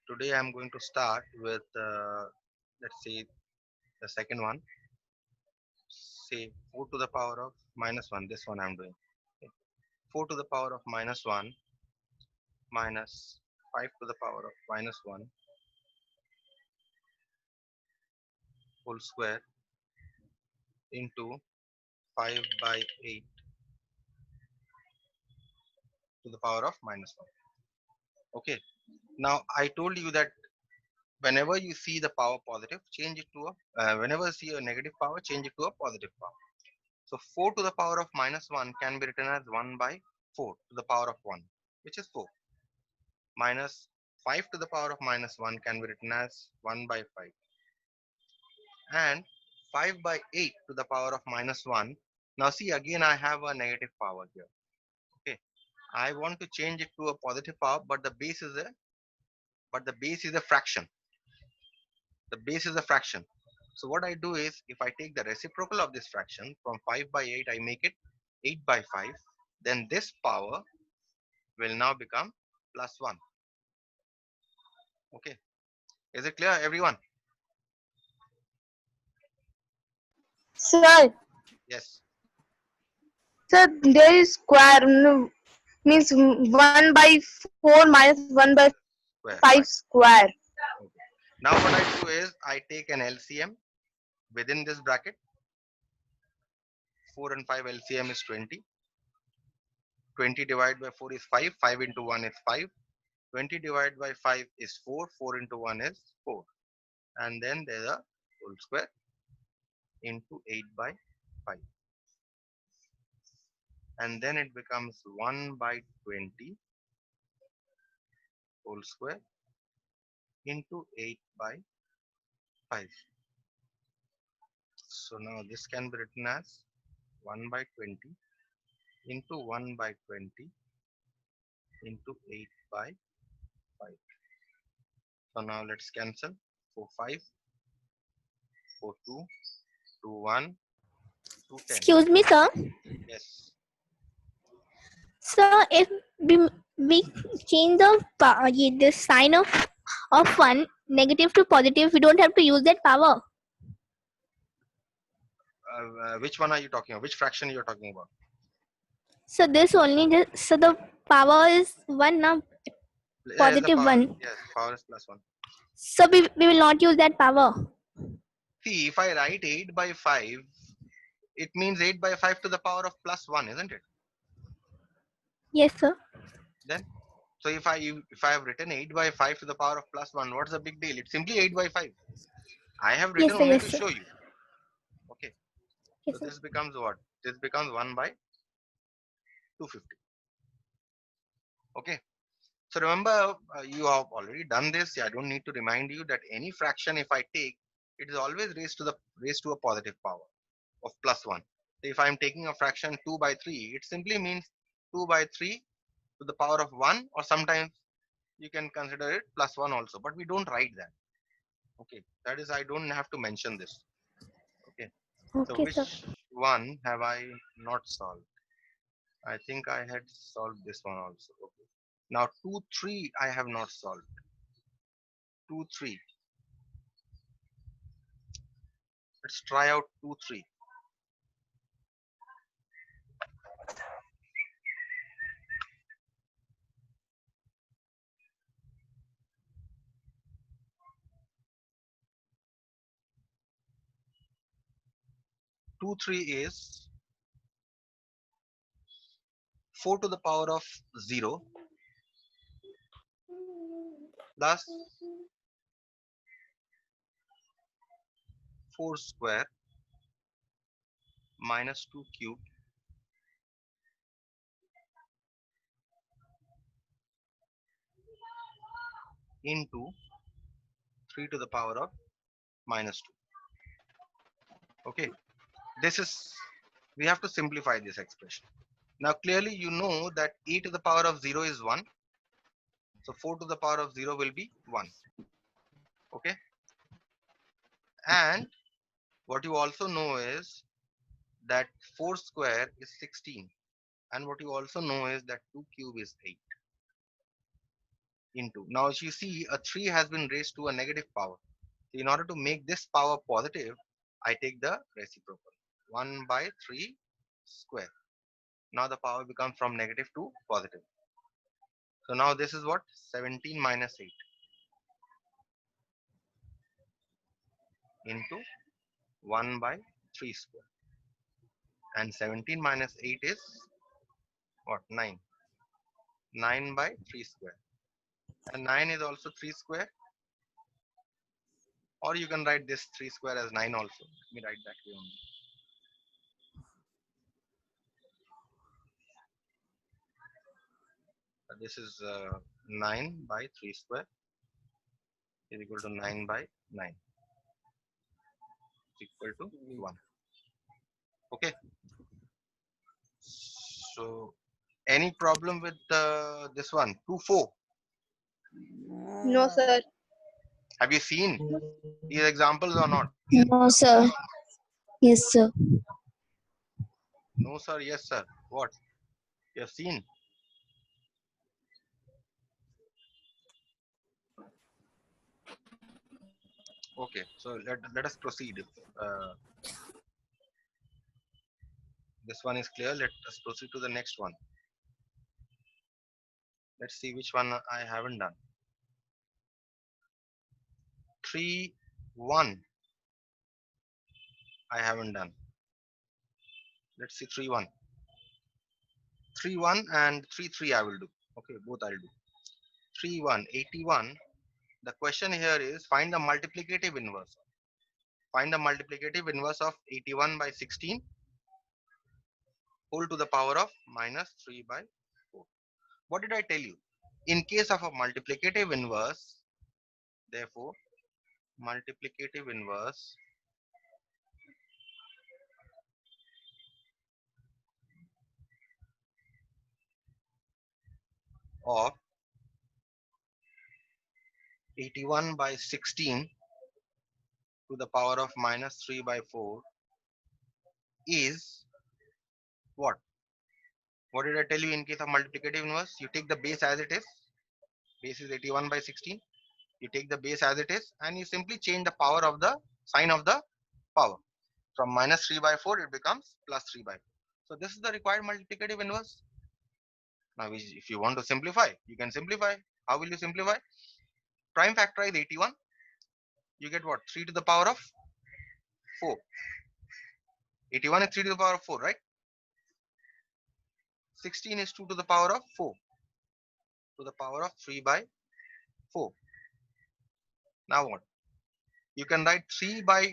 Today I'm going to start with let's say the second one. Say 4 to the power of minus 1. This one I'm doing. Okay. 4 to the power of minus 1 minus 5 to the power of minus 1 whole square into 5 by 8 to the power of minus 1. Okay. Now I told you that whenever you see the power positive, change it to a whenever you see a negative power, change it to a positive power. So 4 to the power of minus 1 can be written as 1 by 4 to the power of 1, which is 4. Minus 5 to the power of minus 1 can be written as 1 by 5. And 5 by 8 to the power of minus 1. Now see, again I have a negative power here. Okay. I want to change it to a positive power, but the base is a fraction. The base is a fraction. So what I do is, if I take the reciprocal of this fraction from 5 by 8, I make it 8 by 5. Then this power will now become plus 1. Okay. Is it clear, everyone? Sir, Yes. sir, there is square means 1 by 4 minus 1 by Square. 5 Fine. square. Okay. Now what I do is, I take an LCM within this bracket. 4 and 5 LCM is 20. 20 divided by 4 is 5. 5 into 1 is 5. 20 divided by 5 is 4. 4 into 1 is 4. And then there's a whole square into 8 by 5. And then it becomes 1 by 20 whole square into 8 by 5. So now this can be written as 1 by 20 into 1 by 20 into 8 by 5. So now let's cancel. 4 5, 4 2, 2 1, 2 10. Excuse me, sir. Yes. So if we change the sign of one negative to positive, we don't have to use that power. Which one are you talking about? Which fraction you're talking about? So this only so the power is one now, Yeah, is the positive power. one. Yes, power is plus 1. So we will not use that power. See, if I write 8 by 5, it means 8 by 5 to the power of plus 1, isn't it? Yes, sir. Then, so if I have written 8 by 5 to the power of plus 1, what's the big deal? It's simply 8 by 5. I have written Yes, sir. only Yes, to sir. show you. Okay. So Yes, sir. this becomes what? This becomes 1 by 250. Okay. So remember, you have already done this. I don't need to remind you that any fraction, if I take, it is always raised to a positive power of plus 1. So if I am taking a fraction 2 by 3, it simply means 2 by 3 to the power of 1, or sometimes you can consider it plus 1 also, but we don't write that. Okay, that is, I don't have to mention this. Okay, so Okay, sir. which one have I not solved? I think I had solved this one also. Okay, now 2 3 I have not solved. 2 3, let's try out 2 3. 2 3 is 4 to the power of 0 plus 4 square minus 2 cube into 3 to the power of minus 2. Okay, this is, we have to simplify this expression. Now clearly you know that e to the power of 0 is 1. So 4 to the power of 0 will be 1. Okay, and what you also know is that 4 square is 16, and what you also know is that 2 cube is 8. into. Now as you see, a 3 has been raised to a negative power. In order to make this power positive, I take the reciprocal. 1 by 3 square. Now the power becomes from negative to positive. So now this is what? 17 minus 8 into 1 by 3 square. And 17 minus 8 is what? 9. 9 by 3 square. And 9 is also 3 square. Or you can write this 3 square as 9 also. Let me write that way only. This is 9 by 3 square is equal to 9 by 9 is equal to 1. Okay. So any problem with this one? 2, 4. No, sir. Have you seen these examples or not? No, sir. Yes, sir. No, sir. Yes, sir. What? You have seen? Okay. So let us proceed. Uh, this one is clear. Let us proceed to the next one. Let's see which one I haven't done. 3, 1. I haven't done. Let's see 3, 1. 3, 1 and 3, 3 I will do. Okay, both I'll do. 3, 1, 81. The question here is find the multiplicative inverse. Find the multiplicative inverse of 81 by 16 whole to the power of minus 3 by 4. What did I tell you? In case of a multiplicative inverse, therefore, multiplicative inverse of 81 by 16 to the power of minus 3 by 4 is what? What did I tell you in case of multiplicative inverse? You take the base as it is. Base is 81 by 16. You take the base as it is and you simply change the power of the sign of the power. From minus 3 by 4, it becomes plus 3 by 4. So this is the required multiplicative inverse. Now, if you want to simplify, you can simplify. How will you simplify? Prime factorize 81. You get what? 3 to the power of 4. 81 is 3 to the power of 4, right? 16 is 2 to the power of 4 to the power of 3 by 4. Now what? You can write 3 by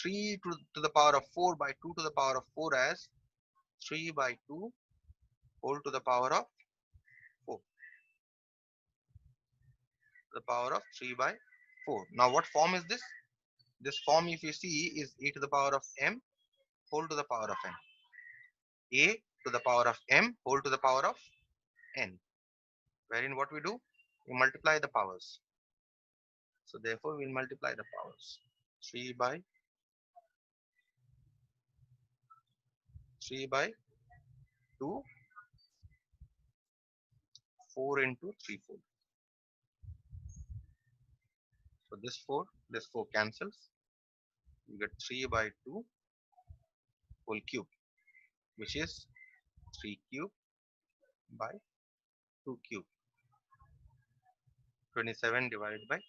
3 to the power of 4 by 2 to the power of 4 as 3 by 2 whole to the power of 4 to the power of 3 by 4. Now what form is this? This form, if you see, is a to the power of m whole to the power of n. A to the power of m whole to the power of n. Wherein what we do? We multiply the powers. So therefore we'll multiply the powers. 3 by 2, 4 into 3 4. So this 4 cancels. You get 3 by 2 whole cube, which is 3 cube by 2 cube. 27 divided by.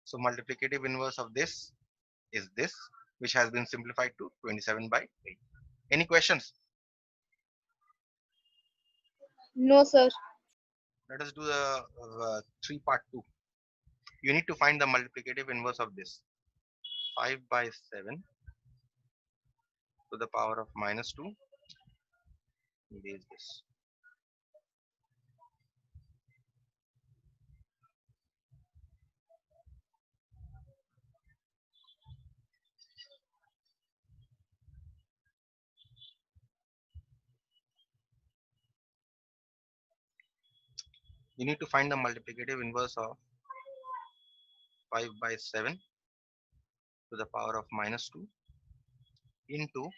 So multiplicative inverse of this is this, which has been simplified to 27 by 8. Any questions? No, sir. Let us do the 3 part 2. You need to find the multiplicative inverse of this. 5 by 7 to the power of minus 2 is this. You need to find the multiplicative inverse of 5 by 7 to the power of minus 2 into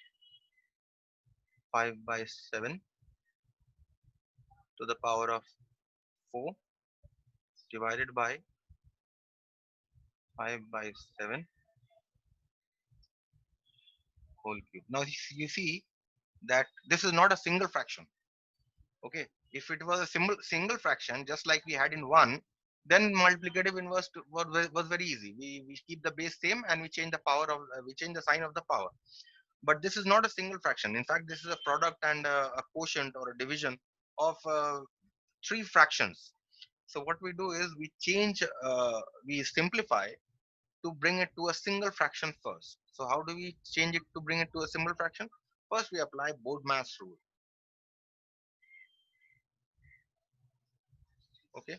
5 by 7 to the power of 4 divided by 5 by 7 whole cube. Now you see that this is not a single fraction. Okay, if it was a single fraction, just like we had in 1, then multiplicative inverse was very easy. We keep the base same and we change the power of we change the sign of the power. But this is not a single fraction. In fact, this is a product and a quotient or a division of 3 fractions. So what we do is we simplify to bring it to a single fraction first. So how do we change it to bring it to a single fraction? First, we apply BODMAS rule. Okay,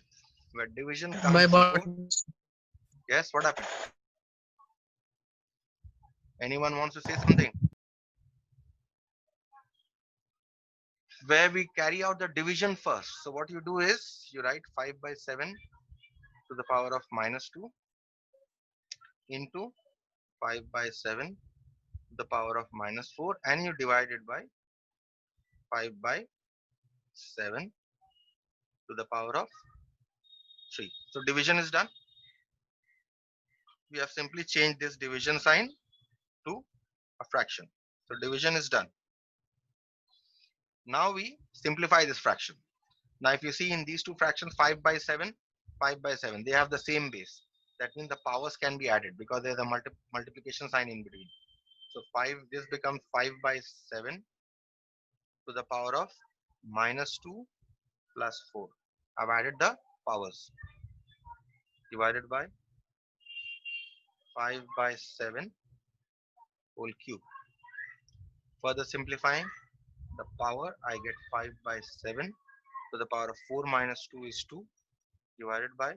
where division comes By before. bot. Yes, what happened? Anyone wants to say something? Where we carry out the division first. So what you do is you write 5 by 7 to the power of minus 2 into 5 by 7 to the power of minus 4, and you divide it by 5 by 7 to the power of 3. So division is done. We have simply changed this division sign to a fraction. So division is done. Now we simplify this fraction. Now if you see in these two fractions, 5 by 7, 5 by 7, they have the same base. That means the powers can be added because there's a multiplication sign in between. So this becomes 5 by 7 to the power of minus 2 plus 4. I've added the powers. Divided by 5 by 7 whole cube. Further simplifying the power, I get 5 by 7 to the power of 4 minus 2 is 2, divided by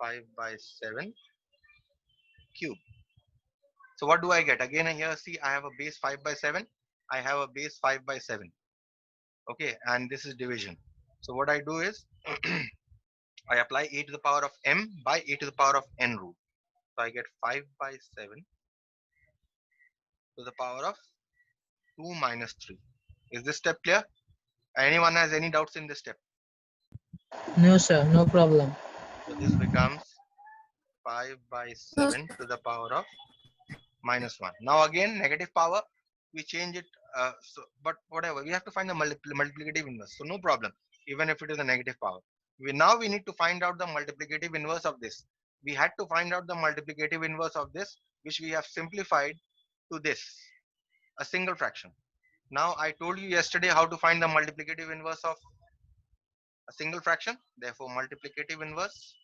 5 by 7 cube. So what do I get? Again here, see, I have a base 5 by 7. I have a base 5 by 7. Okay, and this is division. So what I do is I apply a to the power of m by a to the power of n rule. So I get 5 by 7 to the power of 2 minus 3. Is this step clear? Anyone has any doubts in this step? No, sir, no problem. So this becomes 5 by 7 to the power of minus 1. Now again, negative power, we change it. But whatever, we have to find the multiplicative inverse. So no problem, even if it is a negative power. Now we need to find out the multiplicative inverse of this. We had to find out the multiplicative inverse of this, which we have simplified to this, a single fraction. Now I told you yesterday how to find the multiplicative inverse of a single fraction. Therefore, multiplicative inverse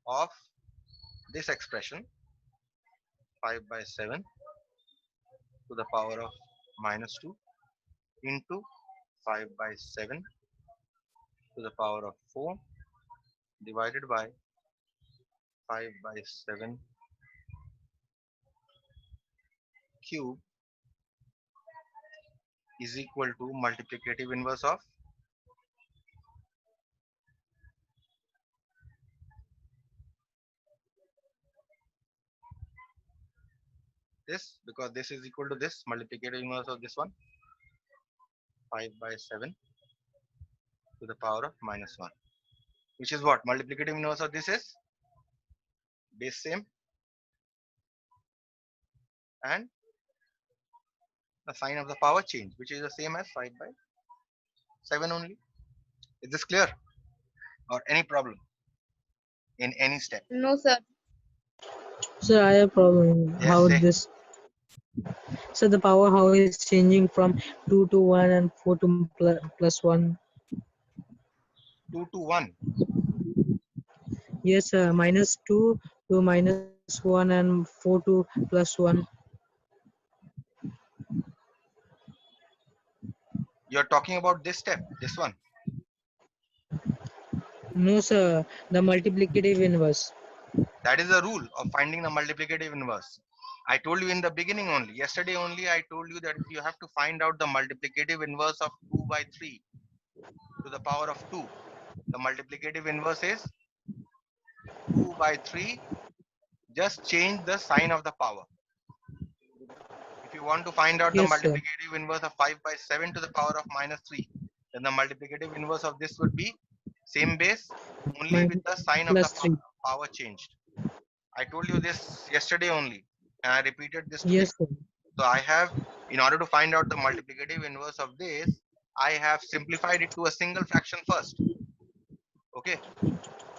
of this expression 5 by 7 to the power of minus 2 into 5 by 7 to the power of 4 divided by 5 by 7 cube is equal to multiplicative inverse of this, because this is equal to this, multiplicative inverse of this one, 5 by 7 to the power of minus 1, which is what? Multiplicative inverse of this is base same and the sign of the power change, which is the same as 5 by 7 only. Is this clear? Or any problem in any step? No, sir. Sir, I have a problem. Yes, How say. this? So the power how is changing from 2 to 1 and 4 to plus 1. 2 to 1. Yes, sir. Minus 2 to minus 1 and 4 to plus 1. You're talking about this step, this one. No, sir. The multiplicative inverse. That is the rule of finding the multiplicative inverse. I told you in the beginning only, yesterday only, I told you that you have to find out the multiplicative inverse of 2 by 3 to the power of 2. The multiplicative inverse is 2 by 3. Just change the sign of the power. If you want to find out the Yes, sir. multiplicative inverse of 5 by 7 to the power of minus 3, then the multiplicative inverse of this would be same base, only with the sign of the Plus 3. power changed. I told you this yesterday only, and I repeated this today. Yes, sir. So I have, in order to find out the multiplicative inverse of this, I have simplified it to a single fraction first. Okay.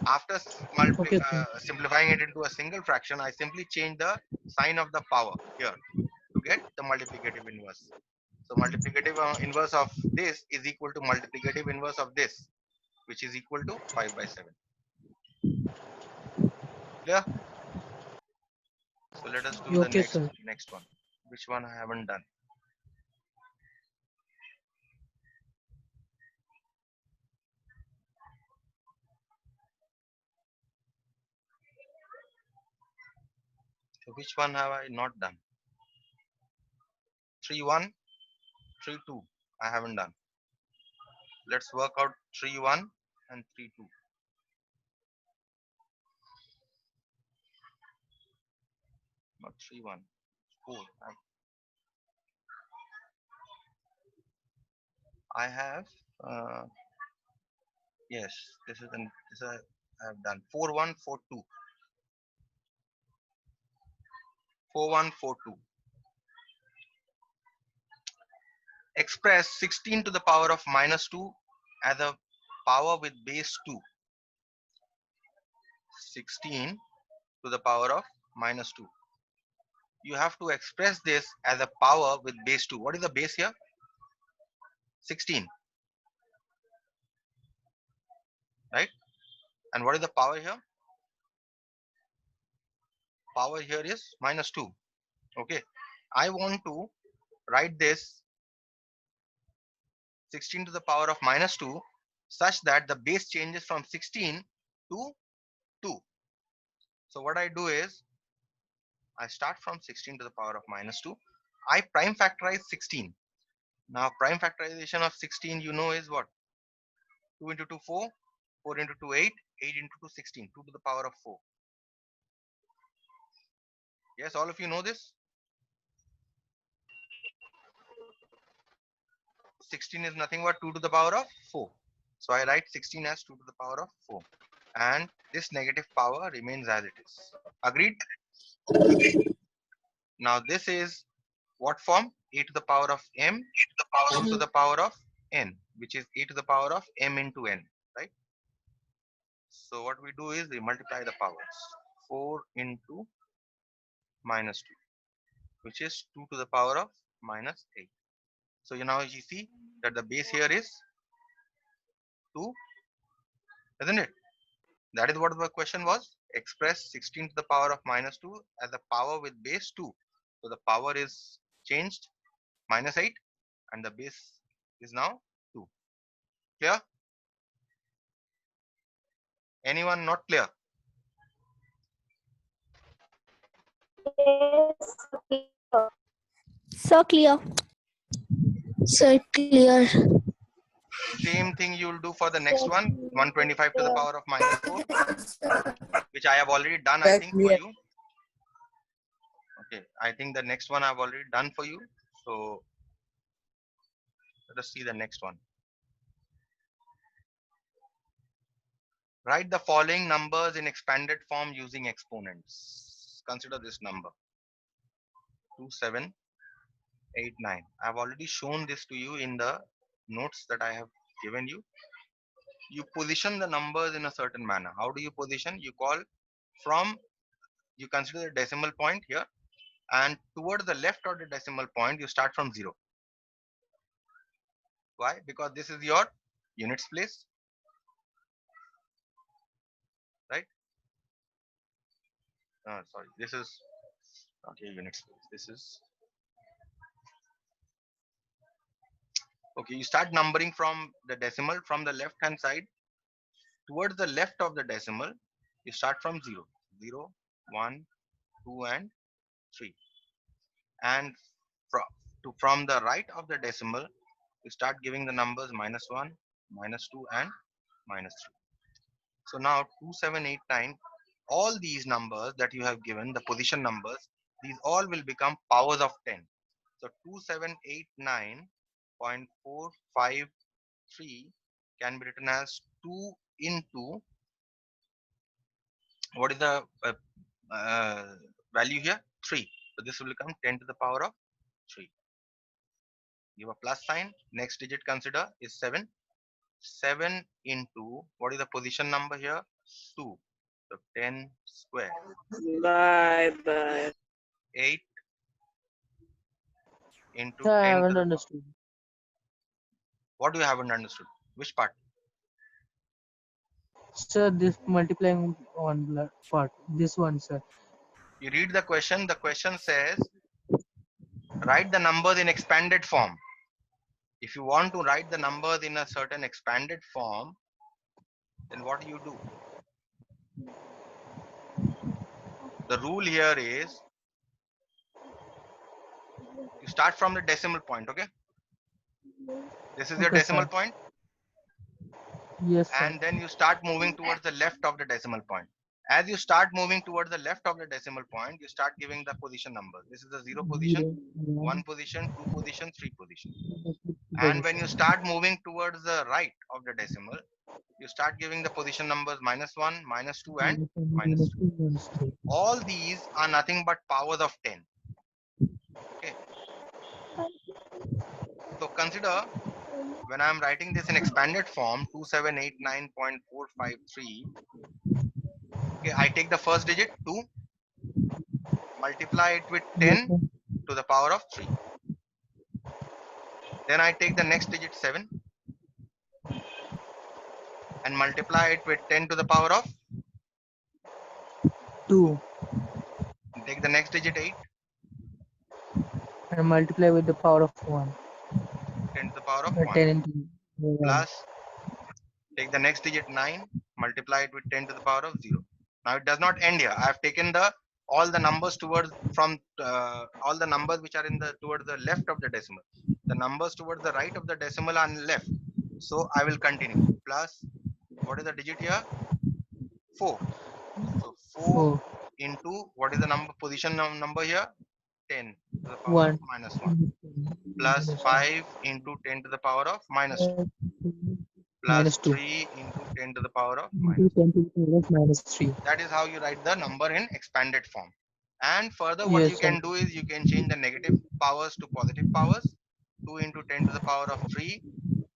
After Okay, sir. simplifying it into a single fraction, I simply change the sign of the power here to get the multiplicative inverse. So multiplicative inverse of this is equal to multiplicative inverse of this, which is equal to 5 by 7. Clear? So let us do the Okay, sir. next one. Which one I haven't done? So which one have I not done? 3 1, 3 2. I haven't done. Let's work out 3 1 and 3 2. Not 3 1. 4. I have yes. This I have done 4 1 4 2. 4 1 4 2. Express 16 to the power of minus 2 as a power with base 2. 16 to the power of minus 2. You have to express this as a power with base 2. What is the base here? 16. Right? And what is the power here? Power here is minus 2. Okay. I want to write this 16 to the power of minus 2 such that the base changes from 16 to 2. So what I do is I start from 16 to the power of minus 2. I prime factorize 16. Now prime factorization of 16 you know is what? 2 into 2 4, 4 into 2 8, 8 into 2 16, 2 to the power of 4. Yes, all of you know this? 16 is nothing but 2 to the power of 4. So I write 16 as 2 to the power of 4. And this negative power remains as it is. Agreed? Now this is what form? A to the power of m, 4 to the power of n, which is a to the power of m into n, right? So what we do is we multiply the powers. 4 into minus 2, which is 2 to the power of minus 8. So now you see that the base here is 2, isn't it? That is what the question was. Express 16 to the power of minus 2 as a power with base 2. So the power is changed, minus 8, and the base is now 2. Clear? Anyone not clear? So clear. So clear. Same thing you will do for the next one, 125 to the power of minus 4, which I have already done, I think, for you. Okay, I think the next one I've already done for you. So let us see the next one. Write the following numbers in expanded form using exponents. Consider this number 2789. I've already shown this to you in the notes that I have given you. You position the numbers in a certain manner. How do you position? You call from, you consider the decimal point here, and towards the left of the decimal point, you start from 0. Why? Because this is your units place, right? Sorry, this is okay, units place. This is okay. You start numbering from the decimal from the left hand side. Towards the left of the decimal, you start from 0, 0, 1, 2, and 3. And from the right of the decimal, you start giving the numbers minus 1, minus 2, and minus 3. So now 2789, all these numbers that you have given, the position numbers, these all will become powers of 10. So 2789.453 can be written as 2 into, what is the value here? 3. So this will become 10 to the power of 3. Give a plus sign. Next digit consider is 7. 7 into, what is the position number here? 2. So 10 square. Bye. 8 into Sir, I 10 to haven't the, understood. what do you haven't understood? Which part? Sir, this multiplying on part. This one, sir. You read the question. The question says, write the numbers in expanded form. If you want to write the numbers in a certain expanded form, then what do? The rule here is you start from the decimal point, okay? This is your Okay, decimal sir. point, Yes, sir. and then you start moving towards the left of the decimal point. As you start moving towards the left of the decimal point, you start giving the position numbers. This is the 0 position, 1 position, 2 position, 3 position. And when you start moving towards the right of the decimal, you start giving the position numbers -1, -2, and -3. All these are nothing but powers of 10. Okay. So consider, when I am writing this in expanded form, 2789.453. Okay, I take the first digit 2, multiply it with 10 to the power of 3. Then I take the next digit 7 and multiply it with 10 to the power of, 2 take the next digit 8, and multiply with the power of 1. 10 to the power of 10 1, into 1. plus take the next digit 9, multiply it with 10 to the power of 0. Now it does not end here. I have taken the all the numbers towards from all the numbers which are in the towards the left of the decimal. The numbers towards the right of the decimal are left. So I will continue. Plus, what is the digit here? 4. So 4 4. into, what is the number position number here? 10 to the power 1. of -1. Plus 5 into 10 to the power of -2. Plus -2. 3 into 10 to the power of Into 10 to the power of -3. That is how you write the number in expanded form. And further, what Yes, you sir. can do is you can change the negative powers to positive powers. 2 into 10 to the power of 3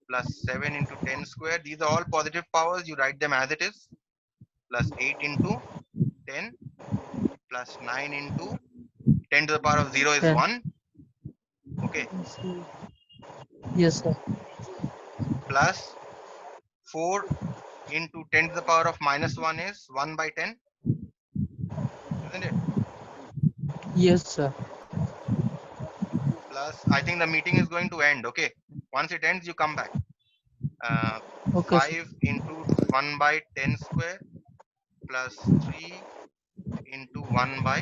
plus 7 into 10 square. These are all positive powers. You write them as it is. Plus 8 into 10 plus 9 into 10 to the power of 0 is 10. 1. Okay. Yes, sir. Plus 4 into 10 to the power of -1 is 1 by 10. Isn't it? Yes, sir. Plus, I think the meeting is going to end. Okay. Once it ends, you come back. Okay, sir. 5 into 1 by 10 square plus 3 into 1 by